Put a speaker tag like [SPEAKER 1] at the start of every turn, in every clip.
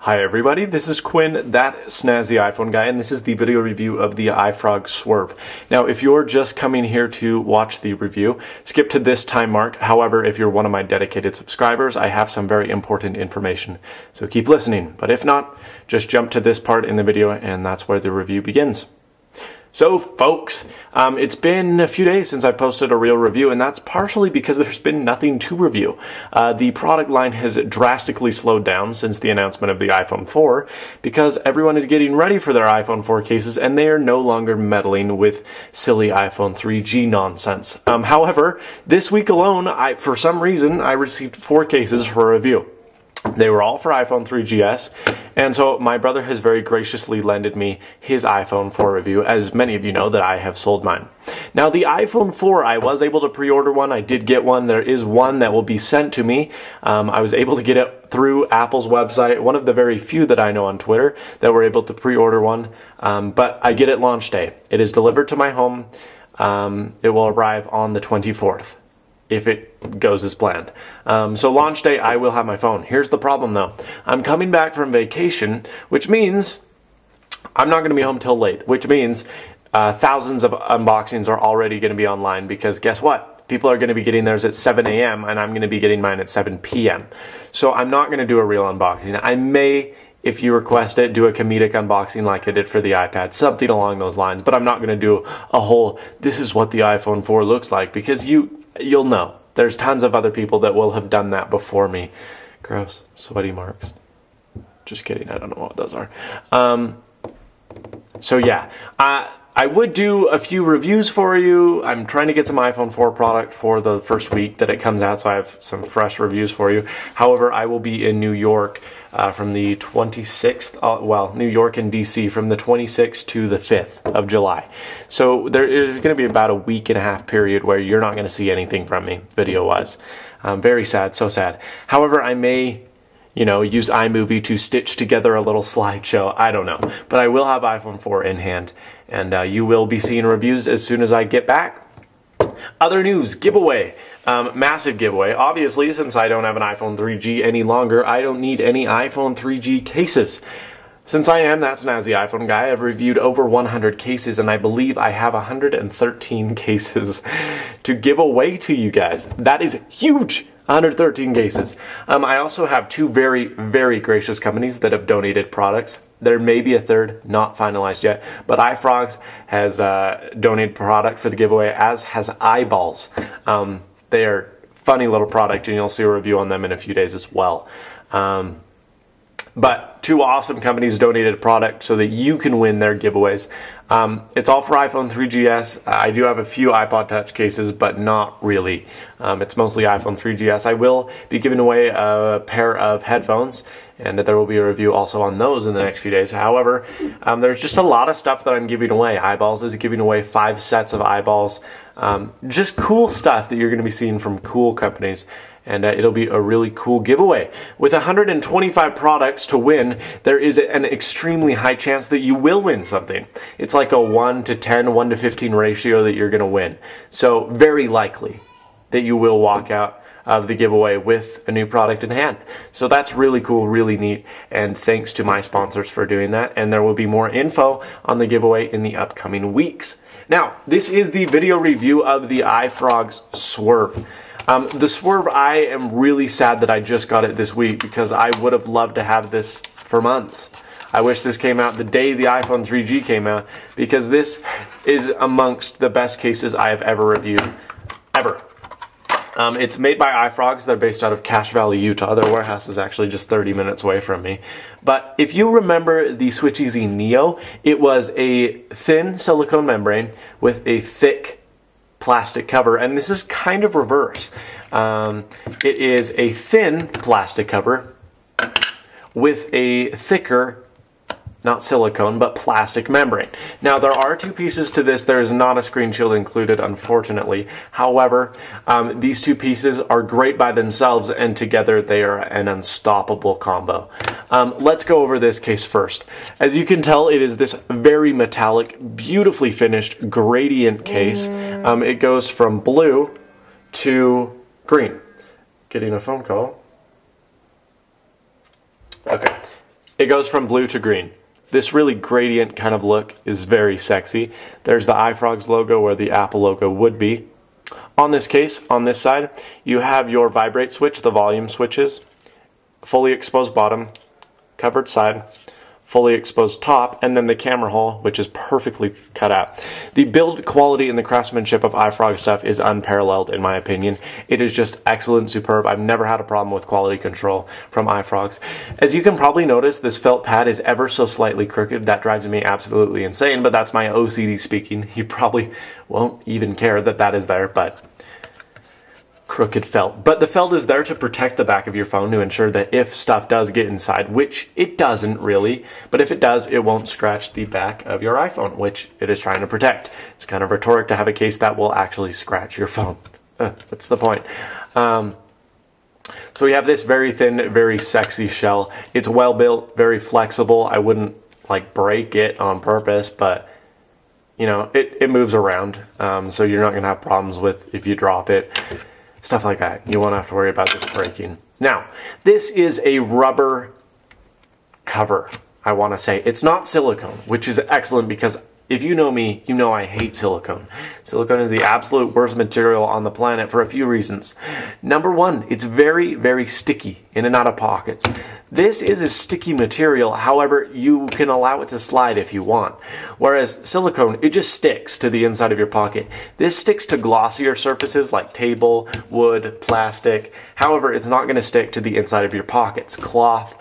[SPEAKER 1] Hi everybody, this is Quinn, that snazzy iPhone guy, and this is the video review of the iFrogz Swerve. Now, if you're just coming here to watch the review, skip to this time mark. However, if you're one of my dedicated subscribers, I have some very important information, so keep listening. But if not, just jump to this part in the video, and that's where the review begins. So folks, it's been a few days since I posted a real review, and that's partially because there's been nothing to review. The product line has drastically slowed down since the announcement of the iPhone 4 because everyone is getting ready for their iPhone 4 cases and they are no longer meddling with silly iPhone 3G nonsense. However, this week alone, for some reason, I received 4 cases for review. They were all for iPhone 3GS, and so my brother has very graciously lended me his iPhone 4 review, as many of you know that I have sold mine. Now, the iPhone 4, I was able to pre-order one. I did get one. There is one that will be sent to me. I was able to get it through Apple's website, one of the very few that I know on Twitter that were able to pre-order one, but I get it launch day. It is delivered to my home. It will arrive on the 24th. If it goes as planned. So launch day, I will have my phone. Here's the problem though. I'm coming back from vacation, which means I'm not going to be home till late, which means thousands of unboxings are already going to be online because guess what? People are going to be getting theirs at 7 a.m. and I'm going to be getting mine at 7 p.m. So I'm not going to do a real unboxing. I may, if you request it, do a comedic unboxing like I did for the iPad, something along those lines, but I'm not going to do a whole, this is what the iPhone 4 looks like, because you'll know. There's tons of other people that will have done that before me. Gross. Sweaty marks. Just kidding. I don't know what those are. So yeah. I would do a few reviews for you. I'm trying to get some iPhone 4 product for the first week that it comes out, so I have some fresh reviews for you. However, I will be in New York from the 26th, well, New York and DC from the 26th to the 5th of July. So there's going to be about a week and a half period where you're not going to see anything from me, video-wise. Very sad, so sad. However, I may, use iMovie to stitch together a little slideshow. I don't know. But I will have iPhone 4 in hand, and you will be seeing reviews as soon as I get back. Other news, giveaway. Massive giveaway. Obviously, since I don't have an iPhone 3G any longer, I don't need any iPhone 3G cases. Since I am that snazzy iPhone guy, I've reviewed over 100 cases, and I believe I have 113 cases to give away to you guys. That is huge! 113 cases. I also have 2 very, very gracious companies that have donated products. There may be a third, not finalized yet, but iFrogz has donated product for the giveaway, as has Eyeballs. They are funny little product, and you'll see a review on them in a few days as well. But 2 awesome companies donated a product so that you can win their giveaways. It's all for iPhone 3GS. I do have a few iPod Touch cases, but not really. It's mostly iPhone 3GS. I will be giving away a pair of headphones, and there will be a review also on those in the next few days. However, there's just a lot of stuff that I'm giving away. Eyeballs is giving away 5 sets of eyeballs. Just cool stuff that you're going to be seeing from cool companies. And it'll be a really cool giveaway. With 125 products to win, there is an extremely high chance that you will win something. It's like a 1 to 10, 1 to 15 ratio that you're going to win. So very likely that you will walk out of the giveaway with a new product in hand. So that's really cool, really neat, and thanks to my sponsors for doing that. And there will be more info on the giveaway in the upcoming weeks. Now, this is the video review of the iFrogz Swerve. The Swerve, I am really sad that I just got it this week because I would have loved to have this for months. I wish this came out the day the iPhone 3G came out because this is amongst the best cases I have ever reviewed, ever. It's made by iFrogz. They're based out of Cache Valley, Utah. Their warehouse is actually just 30 minutes away from me. But if you remember the Switch Easy Neo, it was a thin silicone membrane with a thick plastic cover, and this is kind of reverse. It is a thin plastic cover with a thicker, not silicone, but plastic membrane. Now, there are 2 pieces to this. There is not a screen shield included, unfortunately. However, these 2 pieces are great by themselves, and together they are an unstoppable combo. Let's go over this case first. As you can tell, it is this very metallic, beautifully finished gradient case. It goes from blue to green. Getting a phone call. Okay. it goes from blue to green. This really gradient kind of look is very sexy. There's the iFrogz logo where the Apple logo would be. On this case, on this side, you have your vibrate switch, the volume switches, fully exposed bottom, covered side, fully exposed top, and then the camera hole, which is perfectly cut out. The build quality and the craftsmanship of iFrogz stuff is unparalleled in my opinion. It is just excellent, superb. I've never had a problem with quality control from iFrogz. As you can probably notice, this felt pad is ever so slightly crooked. That drives me absolutely insane, but that's my OCD speaking. You probably won't even care that that is there, but crooked felt. But the felt is there to protect the back of your phone to ensure that if stuff does get inside, which it doesn't really, but if it does, it won't scratch the back of your iPhone, which it is trying to protect. It's kind of rhetoric to have a case that will actually scratch your phone. What's the point? So we have this very thin, very sexy shell. It's well built, very flexible. I wouldn't like break it on purpose, but you know, it moves around. So you're not gonna have problems with if you drop it. Stuff like that. You won't have to worry about this breaking. Now, this is a rubber cover, I want to say. It's not silicone, which is excellent because if you know me, you know I hate silicone. Silicone is the absolute worst material on the planet for a few reasons. Number one, it's very, very sticky in and out of pockets. This is a sticky material, however, you can allow it to slide if you want. Whereas silicone, it just sticks to the inside of your pocket. This sticks to glossier surfaces like table, wood, plastic. However, it's not going to stick to the inside of your pockets. Cloth,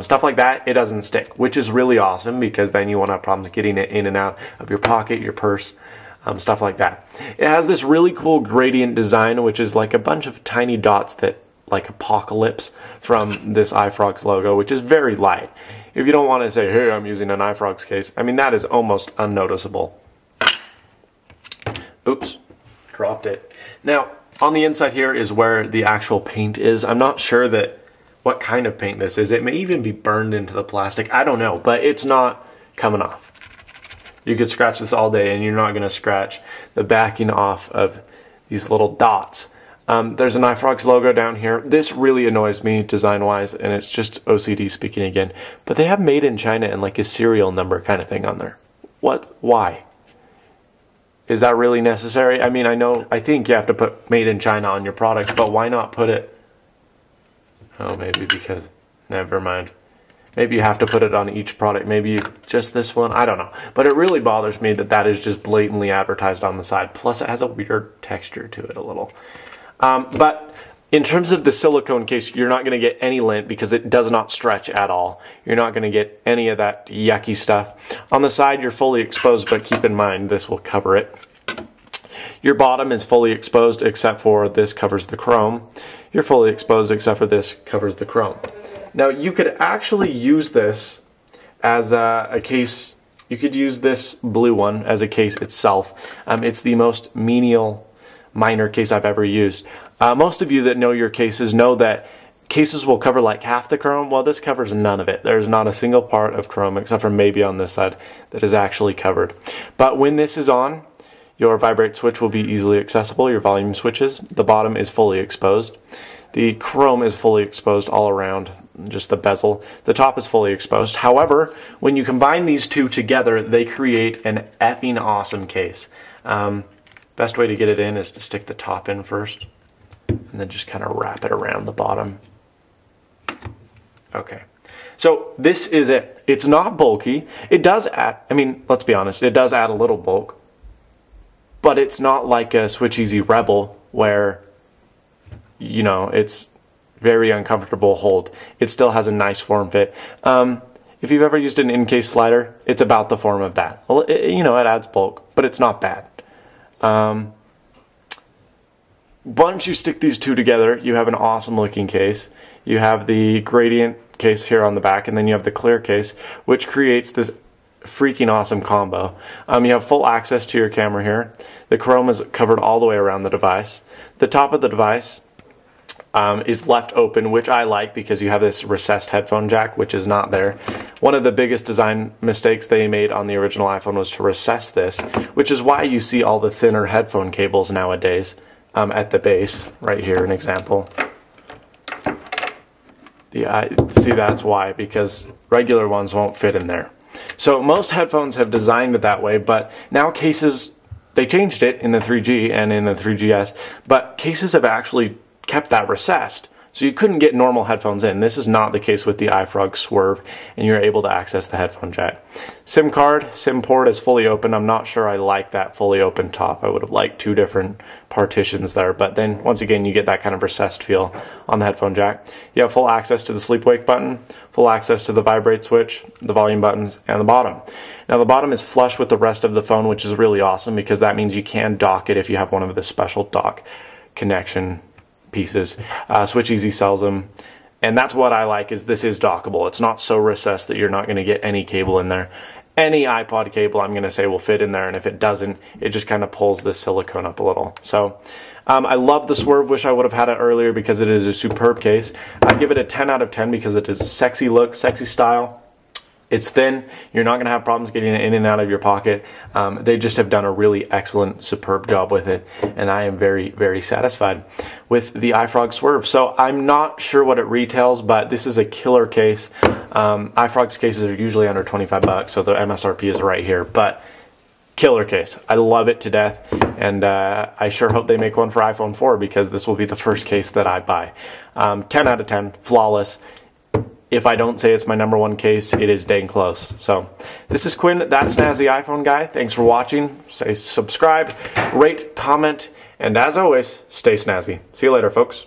[SPEAKER 1] stuff like that, it doesn't stick, which is really awesome because then you won't have problems getting it in and out of your pocket, your purse, stuff like that. It has this really cool gradient design, which is like a bunch of tiny dots that like apocalypse from this iFrogz logo, which is very light. If you don't want to say, hey, I'm using an iFrogz case, I mean, that is almost unnoticeable. Oops, dropped it. Now, on the inside here is where the actual paint is. I'm not sure that what kind of paint this is. It may even be burned into the plastic. I don't know, but it's not coming off. You could scratch this all day and you're not going to scratch the backing off of these little dots. There's an iFrogz logo down here. This really annoys me design-wise, and it's just OCD speaking again. But they have made in China and like a serial number kind of thing on there. What? Why? Is that really necessary? I mean, I think you have to put made in China on your products, but why not put it? Oh, maybe because, never mind. Maybe you have to put it on each product. Maybe just this one. I don't know. But it really bothers me that that is just blatantly advertised on the side. Plus, it has a weird texture to it a little. But in terms of the silicone case, you're not going to get any lint because it does not stretch at all. You're not going to get any of that yucky stuff. On the side, you're fully exposed, but keep in mind, this will cover it. Your bottom is fully exposed except for this covers the chrome. You're fully exposed except for this covers the chrome. Now you could actually use this as a case. You could use this blue one as a case itself. It's the most menial, minor case I've ever used. Most of you that know your cases know that cases will cover like half the chrome. Well, this covers none of it. There's not a single part of chrome except for maybe on this side that is actually covered. But when this is on, your vibrate switch will be easily accessible, your volume switches. The bottom is fully exposed. The chrome is fully exposed all around, just the bezel. The top is fully exposed. However, when you combine these two together, they create an effing awesome case. Best way to get it in is to stick the top in first, and then just kind of wrap it around the bottom. Okay. So this is it. It's not bulky. It does add, I mean, let's be honest, it does add a little bulk. But it's not like a Switch Easy Rebel where, you know, it's very uncomfortable hold. It still has a nice form fit. If you've ever used an in-case slider, it's about the form of that. Well, you know, it adds bulk, but it's not bad. Once you stick these two together, you have an awesome looking case. You have the gradient case here on the back, and then you have the clear case, which creates this freaking awesome combo. You have full access to your camera here. The chrome is covered all the way around the device. The top of the device is left open, which I like because you have this recessed headphone jack, which is not there. One of the biggest design mistakes they made on the original iPhone was to recess this, which is why you see all the thinner headphone cables nowadays at the base. Right here, an example. See, that's why, because regular ones won't fit in there. So most headphones have designed it that way, but now cases, they changed it in the 3G and in the 3GS, but cases have actually kept that recessed. So you couldn't get normal headphones in. This is not the case with the iFrogz Swerve, and you're able to access the headphone jack. SIM card, SIM port is fully open. I'm not sure I like that fully open top. I would have liked two different partitions there, but then once again you get that kind of recessed feel on the headphone jack. You have full access to the sleep wake button, full access to the vibrate switch, the volume buttons, and the bottom. Now the bottom is flush with the rest of the phone, which is really awesome because that means you can dock it if you have one of the special dock connection pieces. Switch Easy sells them, and that's what I like, is this is dockable. It's not so recessed that you're not going to get any cable in there. Any iPod cable, I'm going to say, will fit in there, and if it doesn't, it just kind of pulls this silicone up a little. So I love the Swerve. Wish I would have had it earlier because it is a superb case. I give it a 10 out of 10 because it is a sexy look, sexy style. It's thin. You're not going to have problems getting it in and out of your pocket. They just have done a really excellent, superb job with it, and I am very, very satisfied with the iFrogz Swerve. So I'm not sure what it retails, but this is a killer case. iFrogz cases are usually under 25 bucks, so the MSRP is right here, but killer case. I love it to death, and I sure hope they make one for iPhone 4 because this will be the first case that I buy. 10 out of 10, flawless. If I don't say it's my #1 case, it is dang close. So this is Quinn, that snazzy iPhone guy. Thanks for watching. Say subscribe, rate, comment, and as always, stay snazzy. See you later, folks.